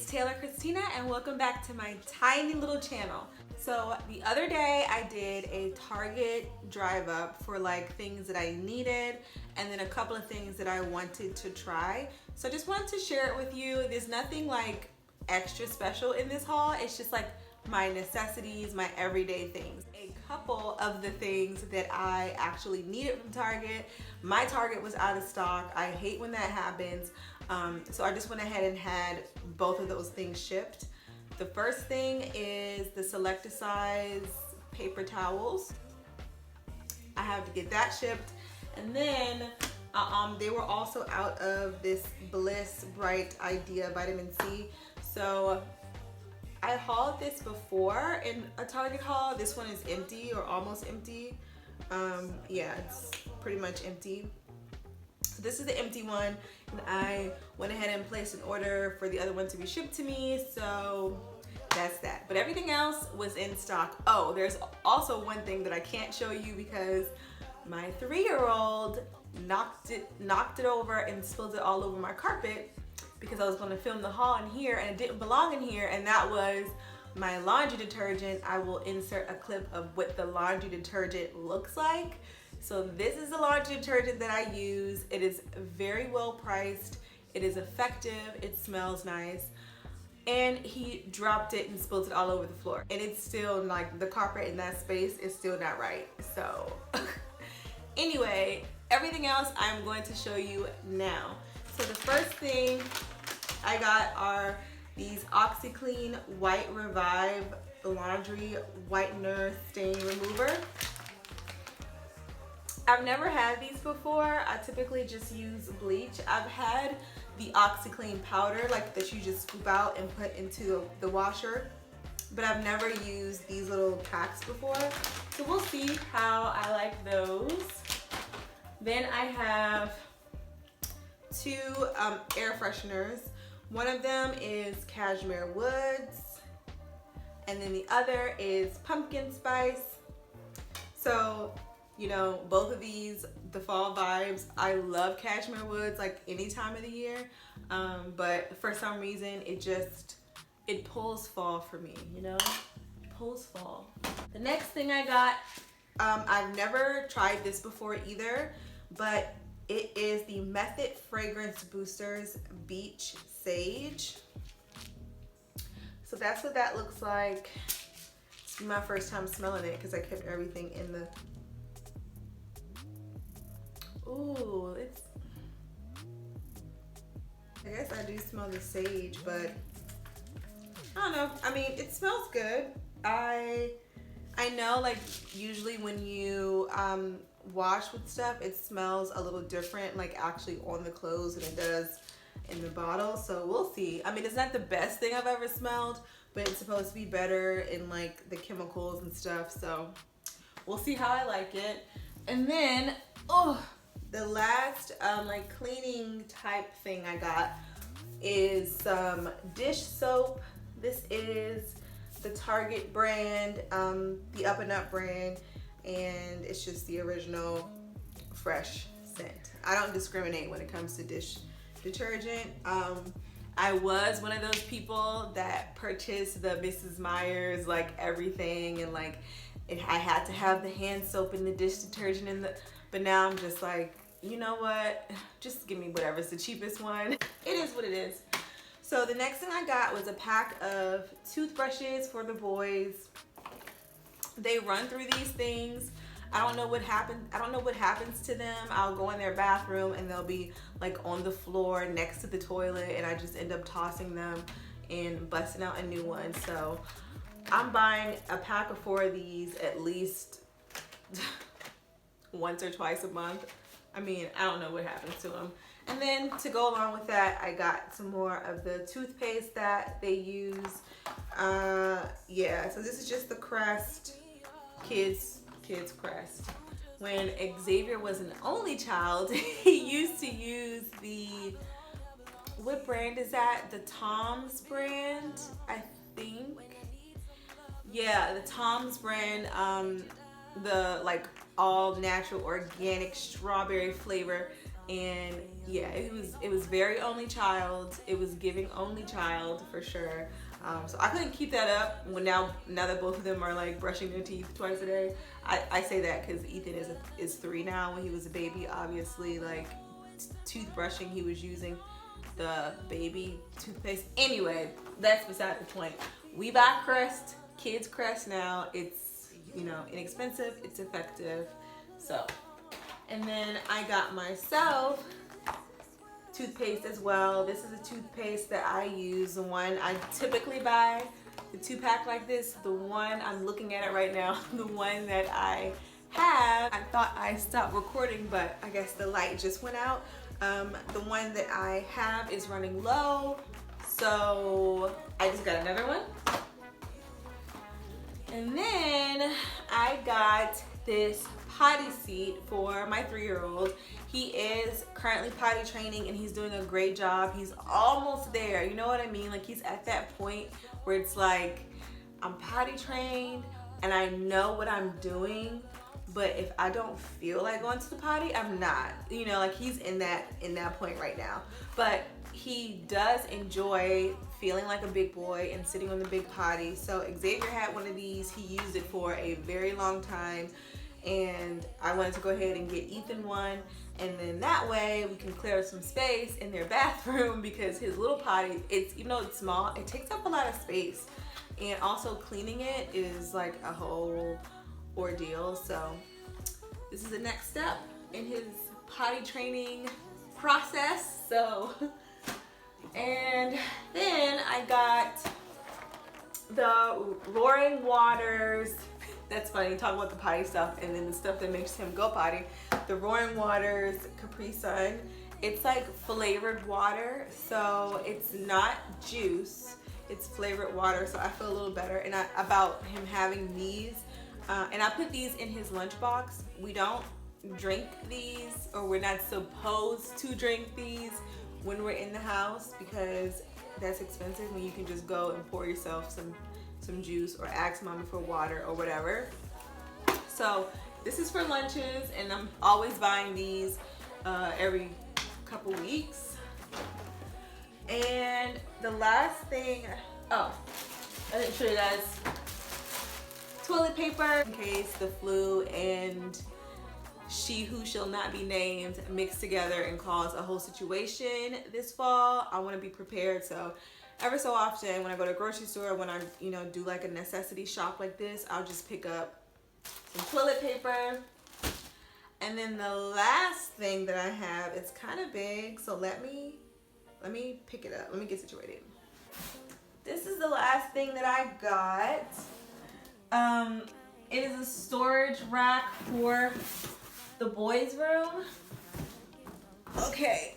Taylor Christina and welcome back to my tiny little channel. So the other day I did a Target drive up for like things that I needed and then a couple of things that I wanted to try. So I just wanted to share it with you. There's nothing like extra special in this haul. It's just like my necessities, my everyday things. A couple of the things that I actually needed from Target. My Target was out of stock. I hate when that happens. So I just went ahead and had both of those things shipped. The first thing is the Necessities paper towels. I have to get that shipped. And then they were also out of this Bliss Bright Idea vitamin C. So I hauled this before in a Target haul. This one is empty or almost empty. Yeah, it's pretty much empty. So this is the empty one, and I went ahead and placed an order for the other one to be shipped to me, so that's that. But everything else was in stock. Oh, there's also one thing that I can't show you because my 3-year-old knocked it over and spilled it all over my carpet because I was going to film the haul in here and it didn't belong in here, and that was my laundry detergent. I will insert a clip of what the laundry detergent looks like. So this is the laundry detergent that I use. It is very well priced. It is effective. It smells nice. And he dropped it and spilled it all over the floor. And it's still like the carpet in that space is still not right. So anyway, everything else I'm going to show you now. So the first thing I got are these OxiClean White Revive Laundry Whitener Stain Remover. I've never had these before. I typically just use bleach. I've had the OxiClean powder, like that you just scoop out and put into the washer, but I've never used these little packs before. So we'll see how I like those. Then I have two air fresheners. One of them is Cashmere Woods, and then the other is Pumpkin Spice. So, you know, both of these, the fall vibes. I love Cashmere Woods like any time of the year, but for some reason it pulls fall for me, you know? It pulls fall. The next thing I got, I've never tried this before either, but it is the Method Fragrance Boosters Beach Sage. So that's what that looks like. It's my first time smelling it because I kept everything in the... Ooh, it's... I guess I do smell the sage, but I don't know. I mean, it smells good. I know, like, usually when you wash with stuff, it smells a little different, like actually on the clothes than it does in the bottle. So we'll see. I mean, it's not the best thing I've ever smelled, but it's supposed to be better in like the chemicals and stuff. So we'll see how I like it. And then, oh, the last like cleaning type thing I got is some dish soap. This is the Target brand, the Up and Up brand, and it's just the original fresh scent. I don't discriminate when it comes to dish detergent. I was one of those people that purchased the Mrs. Meyer's like everything, and like I had to have the hand soap and the dish detergent in the, but now I'm just like, you know what, just give me whatever's the cheapest one. It is what it is. So the next thing I got was a pack of toothbrushes for the boys. They run through these things. I don't know what happens to them. I'll go in their bathroom and they'll be like on the floor next to the toilet, and I just end up tossing them and busting out a new one. So I'm buying a pack of 4 of these at least once or twice a month. I mean, I don't know what happens to them. And then to go along with that, I got some more of the toothpaste that they use. Yeah, so this is just the Crest Kids Crest. When Xavier was an only child, he used to use the, what brand is that? The Tom's brand, I think. Yeah, the Tom's brand, the like all natural organic strawberry flavor. And yeah, it was very only child. It was giving only child for sure. So I couldn't keep that up. When now that both of them are like brushing their teeth twice a day, I say that because Ethan is 3 now. When he was a baby, obviously like toothbrushing, he was using the baby toothpaste. Anyway, that's beside the point. We buy Crest, Kids Crest now. It's, you know, inexpensive, it's effective. So, and then I got myself toothpaste as well. This is a toothpaste that I use, the one I typically buy, the 2-pack like this. The one I'm looking at it right now, the one that I have. I thought I stopped recording, but I guess the light just went out. The one that I have is running low, so I just got another one. And then I got this potty seat for my 3-year-old. He is currently potty training and he's doing a great job. He's almost there, you know what I mean? Like he's at that point where it's like, I'm potty trained and I know what I'm doing, but if I don't feel like going to the potty, I'm not. You know, like he's in that point right now. But he does enjoy feeling like a big boy and sitting on the big potty. So Xavier had one of these. He used it for a very long time. And I wanted to go ahead and get Ethan one, and then that way we can clear some space in their bathroom, because his little potty, it's, even though it's small, it takes up a lot of space, and also cleaning it is like a whole ordeal. So this is the next step in his potty training process. So, and then I got the Roaring Waters. That's funny, talk about the potty stuff and then the stuff that makes him go potty. The Roaring Waters Capri Sun. It's like flavored water, so it's not juice, it's flavored water, so I feel a little better about him having these. And I put these in his lunchbox. We don't drink these, or we're not supposed to drink these when we're in the house, because that's expensive when you can just go and pour yourself some juice or ask mommy for water or whatever. So this is for lunches, and I'm always buying these every couple weeks. And the last thing, oh, I didn't show you guys, toilet paper in case the flu and she who shall not be named mix together and cause a whole situation this fall. I want to be prepared. So ever so often when I go to a grocery store, when I, you know, do like a necessity shop like this, I'll just pick up some toilet paper. And then the last thing that I have, it's kind of big, so let me pick it up. Let me get situated. This is the last thing that I got. It is a storage rack for the boys' room. Okay.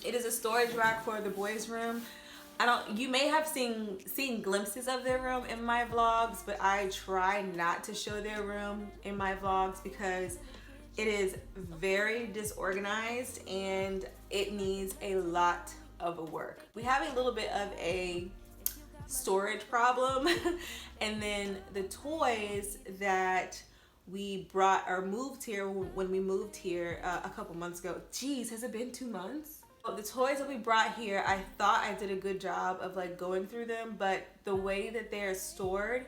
It is a storage rack for the boys' room. You may have seen glimpses of their room in my vlogs, but I try not to show their room in my vlogs because it is very disorganized and it needs a lot of work. We have a little bit of a storage problem, and then the toys that we brought or moved here, when we moved here a couple months ago. Geez, has it been 2 months? The toys that we brought here, I thought I did a good job of like going through them, but the way that they're stored,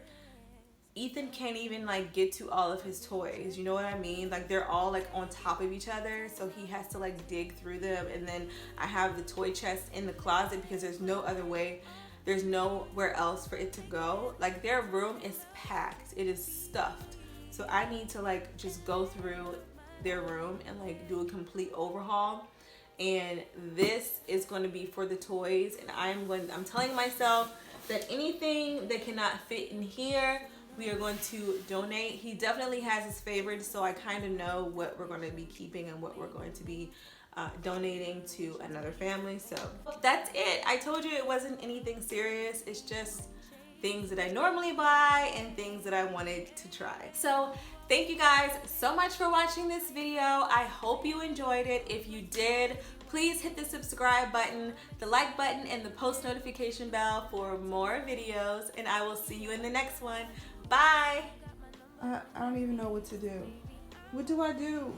Ethan can't even like get to all of his toys, you know what I mean? Like they're all like on top of each other, so he has to like dig through them. And then I have the toy chest in the closet because there's no other way, there's nowhere else for it to go. Like their room is packed, it is stuffed. So I need to like just go through their room and like do a complete overhaul. And this is going to be for the toys, and I'm telling myself that anything that cannot fit in here, we are going to donate. He definitely has his favorites, so I kind of know what we're going to be keeping and what we're going to be donating to another family. So that's it. I told you it wasn't anything serious. It's just things that I normally buy and things that I wanted to try. So thank you guys so much for watching this video. I hope you enjoyed it. If you did, please hit the subscribe button, the like button, and the post notification bell for more videos, and I will see you in the next one. Bye. I don't even know what to do. What do I do?